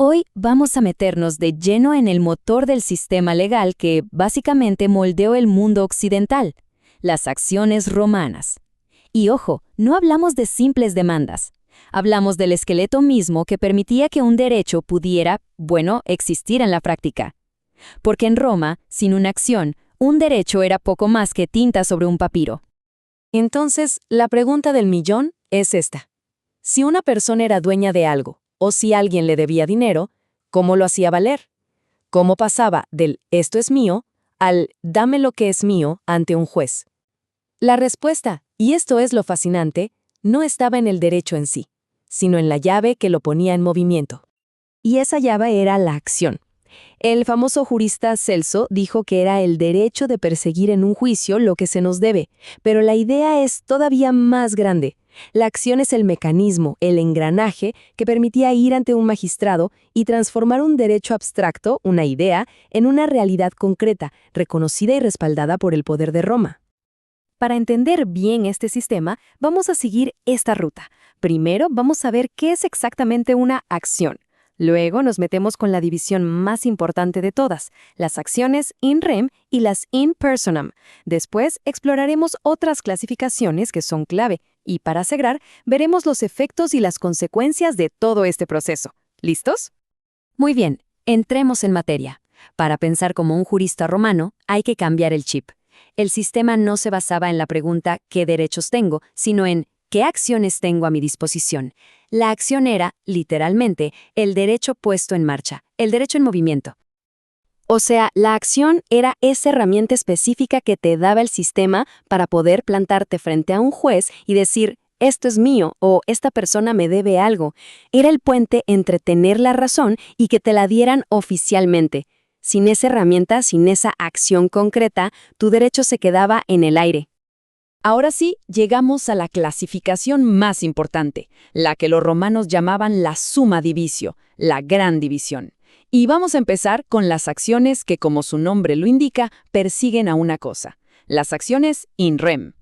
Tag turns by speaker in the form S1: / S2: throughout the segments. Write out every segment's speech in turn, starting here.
S1: Hoy vamos a meternos de lleno en el motor del sistema legal que básicamente moldeó el mundo occidental, las acciones romanas. Y ojo, no hablamos de simples demandas. Hablamos del esqueleto mismo que permitía que un derecho pudiera, existir en la práctica. Porque en Roma, sin una acción, un derecho era poco más que tinta sobre un papiro.
S2: Entonces, la pregunta del millón es esta. Si una persona era dueña de algo, o si alguien le debía dinero, ¿cómo lo hacía valer? ¿Cómo pasaba del «esto es mío» al «dame lo que es mío» ante un juez? La respuesta, y esto es lo fascinante, no estaba en el derecho en sí, sino en la llave que lo ponía en movimiento. Y esa llave era la acción. El famoso jurista Celso dijo que era el derecho de perseguir en un juicio lo que se nos debe, pero la idea es todavía más grande. La acción es el mecanismo, el engranaje que permitía ir ante un magistrado y transformar un derecho abstracto, una idea, en una realidad concreta, reconocida y respaldada por el poder de Roma. Para entender bien este sistema, vamos a seguir esta ruta. Primero, vamos a ver qué es exactamente una acción. Luego nos metemos con la división más importante de todas, las acciones in rem y las in personam. Después exploraremos otras clasificaciones que son clave y para cerrar veremos los efectos y las consecuencias de todo este proceso. ¿Listos? Muy bien, entremos en materia. Para pensar como un jurista romano hay que cambiar el chip. El sistema no se basaba en la pregunta ¿qué derechos tengo?, sino en ¿qué acciones tengo a mi disposición? La acción era, literalmente, el derecho puesto en marcha, el derecho en movimiento. O sea, la acción era esa herramienta específica que te daba el sistema para poder plantarte frente a un juez y decir, esto es mío o esta persona me debe algo. Era el puente entre tener la razón y que te la dieran oficialmente. Sin esa herramienta, sin esa acción concreta, tu derecho se quedaba en el aire. Ahora sí, llegamos a la clasificación más importante, la que los romanos llamaban la summa divisio, la gran división. Y vamos a empezar con las acciones que, como su nombre lo indica, persiguen a una cosa, las acciones in rem.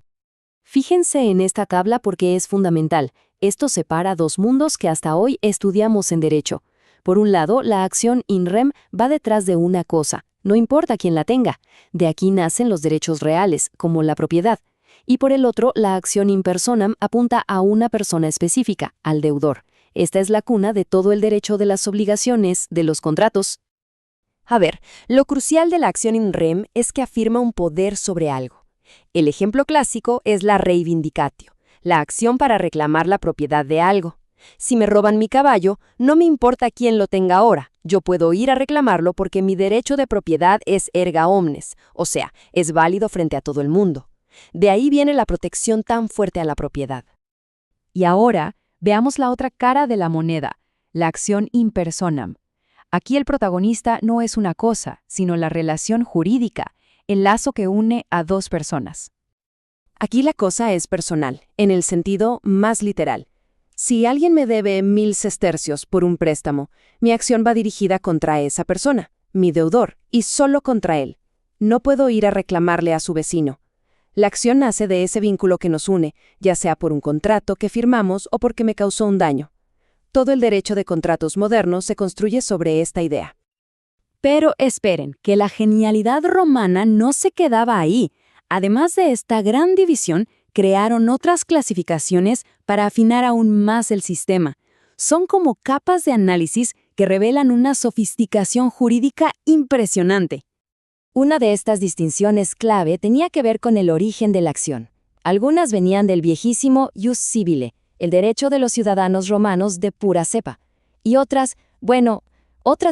S2: Fíjense en esta tabla porque es fundamental. Esto separa dos mundos que hasta hoy estudiamos en derecho. Por un lado, la acción in rem va detrás de una cosa, no importa quién la tenga. De aquí nacen los derechos reales, como la propiedad. Y por el otro, la acción in personam apunta a una persona específica, al deudor. Esta es la cuna de todo el derecho de las obligaciones, de los contratos. A ver, lo crucial de la acción in rem es que afirma un poder sobre algo. El ejemplo clásico es la reivindicatio, la acción para reclamar la propiedad de algo. Si me roban mi caballo, no me importa quién lo tenga ahora. Yo puedo ir a reclamarlo porque mi derecho de propiedad es erga omnes, o sea, es válido frente a todo el mundo. De ahí viene la protección tan fuerte a la propiedad. Y ahora, veamos la otra cara de la moneda, la acción in personam. Aquí el protagonista no es una cosa, sino la relación jurídica, el lazo que une a dos personas. Aquí la cosa es personal, en el sentido más literal. Si alguien me debe 1000 sestercios por un préstamo, mi acción va dirigida contra esa persona, mi deudor, y solo contra él. No puedo ir a reclamarle a su vecino. La acción nace de ese vínculo que nos une, ya sea por un contrato que firmamos o porque me causó un daño. Todo el derecho de contratos modernos se construye sobre esta idea. Pero esperen, que la genialidad romana no se quedaba ahí. Además de esta gran división, crearon otras clasificaciones para afinar aún más el sistema. Son como capas de análisis que revelan una sofisticación jurídica impresionante. Una de estas distinciones clave tenía que ver con el origen de la acción. Algunas venían del viejísimo ius civile, el derecho de los ciudadanos romanos de pura cepa, y otras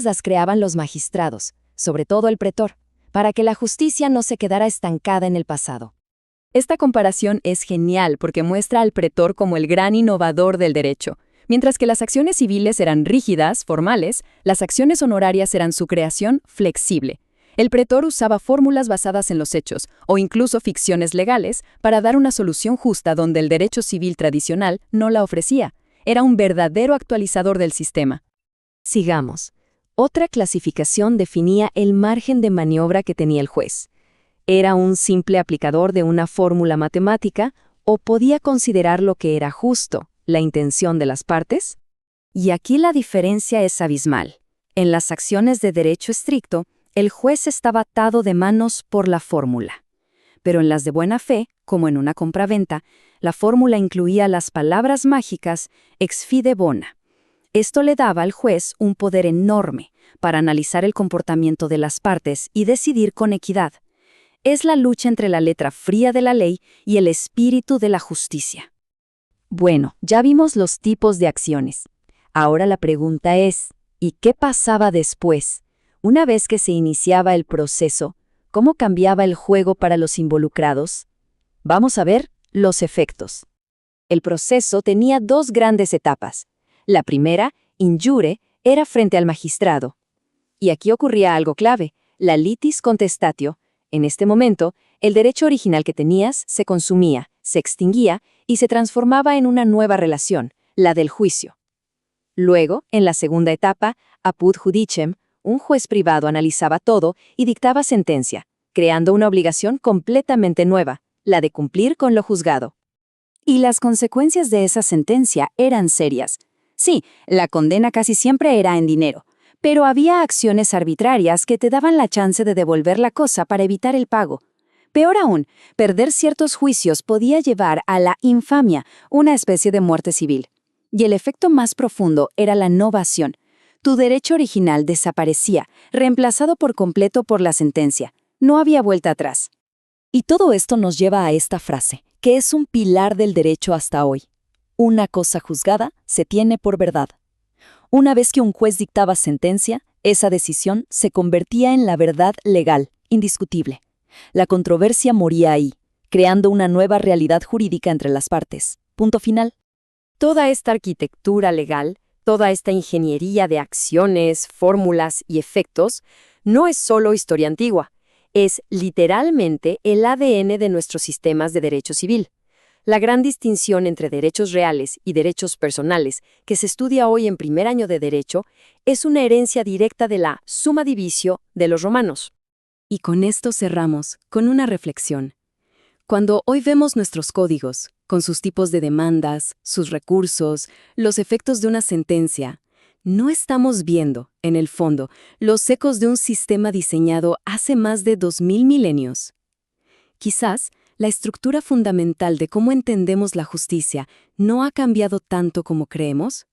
S2: las creaban los magistrados, sobre todo el pretor, para que la justicia no se quedara estancada en el pasado. Esta comparación es genial porque muestra al pretor como el gran innovador del derecho. Mientras que las acciones civiles eran rígidas, formales, las acciones honorarias eran su creación flexible. El pretor usaba fórmulas basadas en los hechos, o incluso ficciones legales, para dar una solución justa donde el derecho civil tradicional no la ofrecía. Era un verdadero actualizador del sistema. Sigamos. Otra clasificación definía el margen de maniobra que tenía el juez. ¿Era un simple aplicador de una fórmula matemática o podía considerar lo que era justo, la intención de las partes?
S1: Y aquí la diferencia es abismal. En las acciones de derecho estricto, el juez estaba atado de manos por la fórmula. Pero en las de buena fe, como en una compraventa, la fórmula incluía las palabras mágicas ex fide bona. Esto le daba al juez un poder enorme para analizar el comportamiento de las partes y decidir con equidad. Es la lucha entre la letra fría de la ley y el espíritu de la justicia. Bueno, ya vimos los tipos de acciones. Ahora la pregunta es, ¿y qué pasaba después? Una vez que se iniciaba el proceso, ¿cómo cambiaba el juego para los involucrados? Vamos a ver los efectos. El proceso tenía dos grandes etapas. La primera, in jure, era frente al magistrado. Y aquí ocurría algo clave, la litis contestatio. En este momento, el derecho original que tenías se consumía, se extinguía y se transformaba en una nueva relación, la del juicio. Luego, en la segunda etapa, apud judicem, un juez privado analizaba todo y dictaba sentencia, creando una obligación completamente nueva, la de cumplir con lo juzgado. Y las consecuencias de esa sentencia eran serias. Sí, la condena casi siempre era en dinero, pero había acciones arbitrarias que te daban la chance de devolver la cosa para evitar el pago. Peor aún, perder ciertos juicios podía llevar a la infamia, una especie de muerte civil. Y el efecto más profundo era la novación. Tu derecho original desaparecía, reemplazado por completo por la sentencia. No había vuelta atrás. Y todo esto nos lleva a esta frase, que es un pilar del derecho hasta hoy. Una cosa juzgada se tiene por verdad. Una vez que un juez dictaba sentencia, esa decisión se convertía en la verdad legal, indiscutible. La controversia moría ahí, creando una nueva realidad jurídica entre las partes. Punto final. Toda esta arquitectura legal, toda esta ingeniería de acciones, fórmulas y efectos, no es solo historia antigua, es literalmente el ADN de nuestros sistemas de derecho civil. La gran distinción entre derechos reales y derechos personales que se estudia hoy en primer año de derecho es una herencia directa de la summa divisio de los romanos. Y con esto cerramos con una reflexión. Cuando hoy vemos nuestros códigos, con sus tipos de demandas, sus recursos, los efectos de una sentencia, no estamos viendo, en el fondo, los ecos de un sistema diseñado hace más de 2000 milenios. Quizás, la estructura fundamental de cómo entendemos la justicia no ha cambiado tanto como creemos.